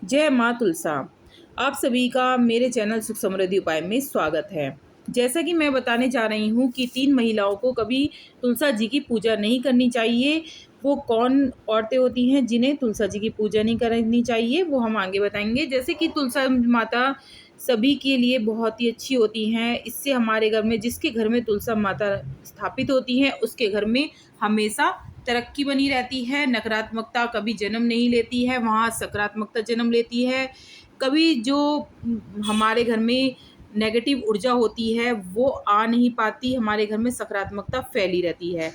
जय माँ तुलसा। आप सभी का मेरे चैनल सुख समृद्धि उपाय में स्वागत है। जैसा कि मैं बताने जा रही हूँ कि 3 महिलाओं को कभी तुलसा जी की पूजा नहीं करनी चाहिए। वो कौन औरतें होती हैं जिन्हें तुलसा जी की पूजा नहीं करनी चाहिए, वो हम आगे बताएंगे। जैसे कि तुलसा माता सभी के लिए बहुत ही अच्छी होती हैं। इससे हमारे घर में, जिसके घर में तुलसा माता स्थापित होती हैं, उसके घर में हमेशा तरक्की बनी रहती है। नकारात्मकता कभी जन्म नहीं लेती है, वहाँ सकारात्मकता जन्म लेती है। कभी जो हमारे घर में नेगेटिव ऊर्जा होती है वो आ नहीं पाती, हमारे घर में सकारात्मकता फैली रहती है।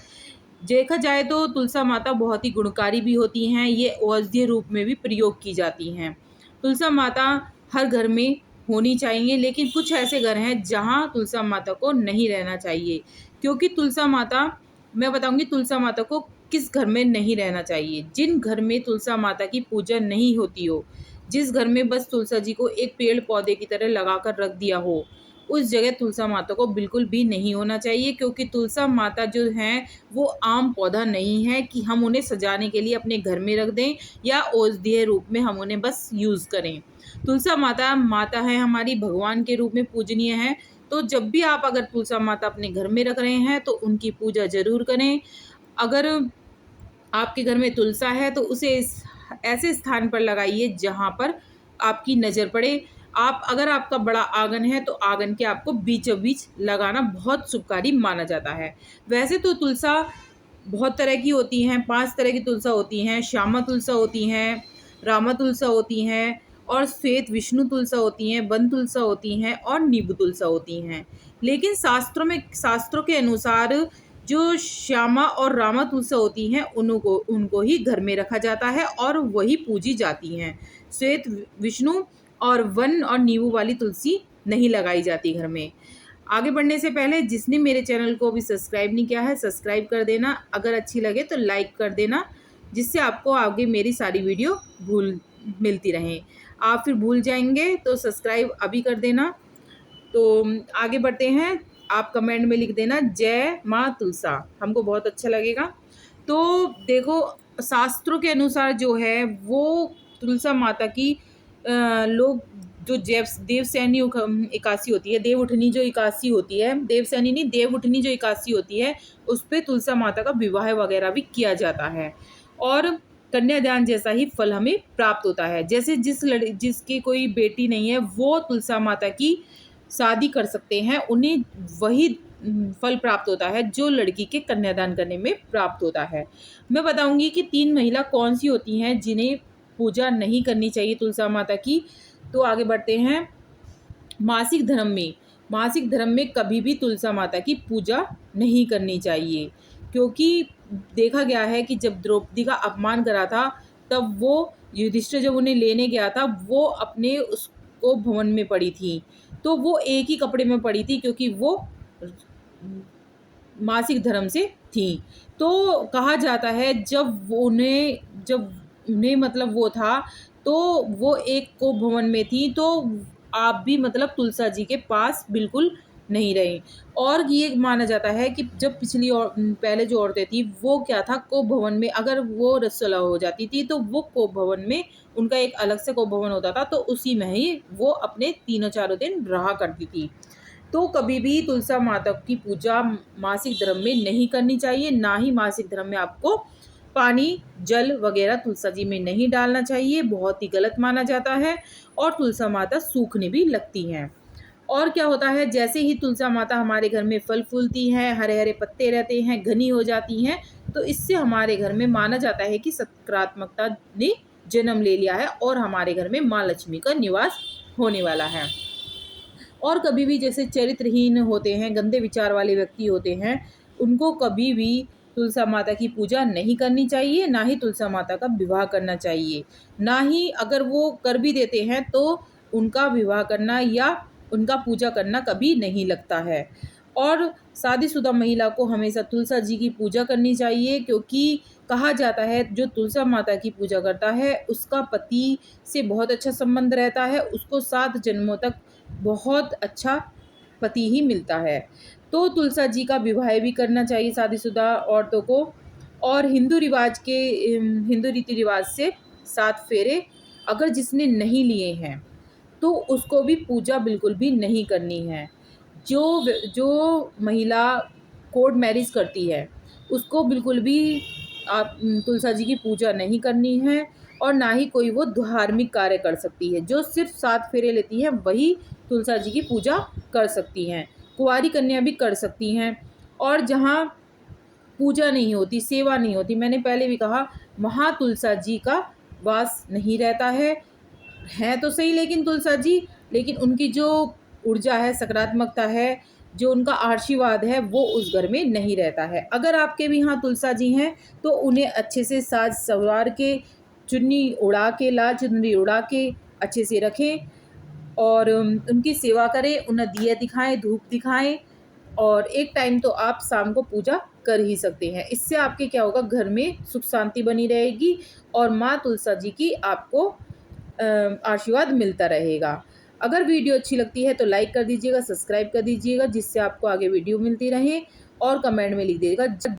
देखा जाए तो तुलसा माता बहुत ही गुणकारी भी होती हैं। ये औषधीय रूप में भी प्रयोग की जाती हैं। तुलसा माता हर घर में होनी चाहिए, लेकिन कुछ ऐसे घर हैं जहाँ तुलसा माता को नहीं रहना चाहिए। क्योंकि तुलसा माता, मैं बताऊंगी तुलसा माता को किस घर में नहीं रहना चाहिए। जिन घर में तुलसा माता की पूजा नहीं होती हो, जिस घर में बस तुलसा जी को एक पेड़ पौधे की तरह लगा कर रख दिया हो, उस जगह तुलसा माता को बिल्कुल भी नहीं होना चाहिए। क्योंकि तुलसा माता जो हैं वो आम पौधा नहीं है कि हम उन्हें सजाने के लिए अपने घर में रख दें या औषधीय रूप में हम उन्हें बस यूज़ करें। तुलसा माता माता है हमारी, भगवान के रूप में पूजनीय है। तो जब भी आप अगर तुलसा माता अपने घर में रख रहे हैं तो उनकी पूजा ज़रूर करें। अगर आपके घर में तुलसा है तो उसे ऐसे स्थान पर लगाइए जहाँ पर आपकी नज़र पड़े। आप अगर आपका बड़ा आंगन है तो आंगन के आपको बीचों बीच लगाना बहुत शुभकारी माना जाता है। वैसे तो तुलसा बहुत तरह की होती हैं, 5 तरह की तुलसा होती हैं। श्यामा तुलसा होती हैं, रामा तुलसा होती हैं, और श्वेत विष्णु तुलसा होती हैं, वन तुलसा होती हैं और नींबू तुलसा होती हैं। लेकिन शास्त्रों के अनुसार जो श्यामा और रामा तुलसा होती हैं उनको उनको ही घर में रखा जाता है और वही पूजी जाती हैं। श्वेत विष्णु और वन और नींबू वाली तुलसी नहीं लगाई जाती घर में। आगे बढ़ने से पहले जिसने मेरे चैनल को अभी सब्सक्राइब नहीं किया है, सब्सक्राइब कर देना। अगर अच्छी लगे तो लाइक कर देना, जिससे आपको आगे मेरी सारी वीडियो मिलती रहें। आप फिर भूल जाएंगे तो सब्सक्राइब अभी कर देना। तो आगे बढ़ते हैं। आप कमेंट में लिख देना जय माँ तुलसा, हमको बहुत अच्छा लगेगा। तो देखो, शास्त्रों के अनुसार जो है वो तुलसा माता की लोग जो देवसैनी एकादशी होती है, देव उठनी जो एकादशी होती है, देवसैनी नहीं, देव उठनी जो एकादशी होती है, उस पर तुलसा माता का विवाह वगैरह भी किया जाता है और कन्यादान जैसा ही फल हमें प्राप्त होता है। जैसे जिसकी कोई बेटी नहीं है वो तुलसा माता की शादी कर सकते हैं, उन्हें वही फल प्राप्त होता है जो लड़की के कन्यादान करने में प्राप्त होता है। मैं बताऊंगी कि 3 महिला कौन सी होती हैं जिन्हें पूजा नहीं करनी चाहिए तुलसा माता की। तो आगे बढ़ते हैं। मासिक धर्म में कभी भी तुलसा माता की पूजा नहीं करनी चाहिए। क्योंकि देखा गया है कि जब द्रौपदी का अपमान करा था, तब वो युधिष्ठिर जब उन्हें लेने गया था, वो अपने उसको भवन में पड़ी थी। तो वो एक ही कपड़े में पड़ी थी क्योंकि वो मासिक धर्म से थी। तो कहा जाता है जब उन्हें मतलब वो था, तो वो एक को भवन में थी। तो आप भी मतलब तुलसा जी के पास बिल्कुल नहीं रहे। और ये माना जाता है कि जब पिछली और पहले जो औरतें थी वो क्या था, को भवन में अगर वो रसोला हो जाती थी तो वो को भवन में, उनका एक अलग से को भवन होता था, तो उसी में ही वो अपने 3-4 दिन रहा करती थी। तो कभी भी तुलसा माता की पूजा मासिक धर्म में नहीं करनी चाहिए। ना ही मासिक धर्म में आपको पानी जल वगैरह तुलसा जी में नहीं डालना चाहिए, बहुत ही गलत माना जाता है। और तुलसा माता सूखने भी लगती हैं। और क्या होता है, जैसे ही तुलसा माता हमारे घर में फल फूलती हैं, हरे हरे पत्ते रहते हैं, घनी हो जाती हैं, तो इससे हमारे घर में माना जाता है कि सकारात्मकता ने जन्म ले लिया है और हमारे घर में माँ लक्ष्मी का निवास होने वाला है। और कभी भी जैसे चरित्रहीन होते हैं, गंदे विचार वाले व्यक्ति होते हैं, उनको कभी भी तुलसा माता की पूजा नहीं करनी चाहिए, ना ही तुलसा माता का विवाह करना चाहिए। ना ही अगर वो कर भी देते हैं तो उनका विवाह करना या उनका पूजा करना कभी नहीं लगता है। और शादीशुदा महिला को हमेशा तुलसा जी की पूजा करनी चाहिए। क्योंकि कहा जाता है जो तुलसा माता की पूजा करता है उसका पति से बहुत अच्छा संबंध रहता है, उसको 7 जन्मों तक बहुत अच्छा पति ही मिलता है। तो तुलसा जी का विवाह भी करना चाहिए शादीशुदा औरतों को। और हिंदू रीति रिवाज से 7 फेरे अगर जिसने नहीं लिए हैं तो उसको भी पूजा बिल्कुल भी नहीं करनी है। जो महिला कोर्ट मैरिज करती है उसको बिल्कुल भी आप तुलसा जी की पूजा नहीं करनी है, और ना ही कोई वो धार्मिक कार्य कर सकती है। जो सिर्फ 7 फेरे लेती हैं वही तुलसा जी की पूजा कर सकती हैं। कुंवारी कन्या भी कर सकती हैं। और जहाँ पूजा नहीं होती, सेवा नहीं होती, मैंने पहले भी कहा, वहाँ तुलसा जी का वास नहीं रहता है। हैं तो सही लेकिन तुलसा जी, लेकिन उनकी जो ऊर्जा है, सकारात्मकता है, जो उनका आशीर्वाद है, वो उस घर में नहीं रहता है। अगर आपके भी यहाँ तुलसा जी हैं तो उन्हें अच्छे से साज संवार के, चुन्नी उड़ा के, लाल चुनरी उड़ा के अच्छे से रखें और उनकी सेवा करें, उन्हें दिया दिखाएं, धूप दिखाएं। और एक टाइम तो आप शाम को पूजा कर ही सकते हैं। इससे आपके क्या होगा, घर में सुख शांति बनी रहेगी और माँ तुलसा जी की आपको आशीर्वाद मिलता रहेगा। अगर वीडियो अच्छी लगती है तो लाइक कर दीजिएगा, सब्सक्राइब कर दीजिएगा, जिससे आपको आगे वीडियो मिलती रहे, और कमेंट में लिख दीजिएगा।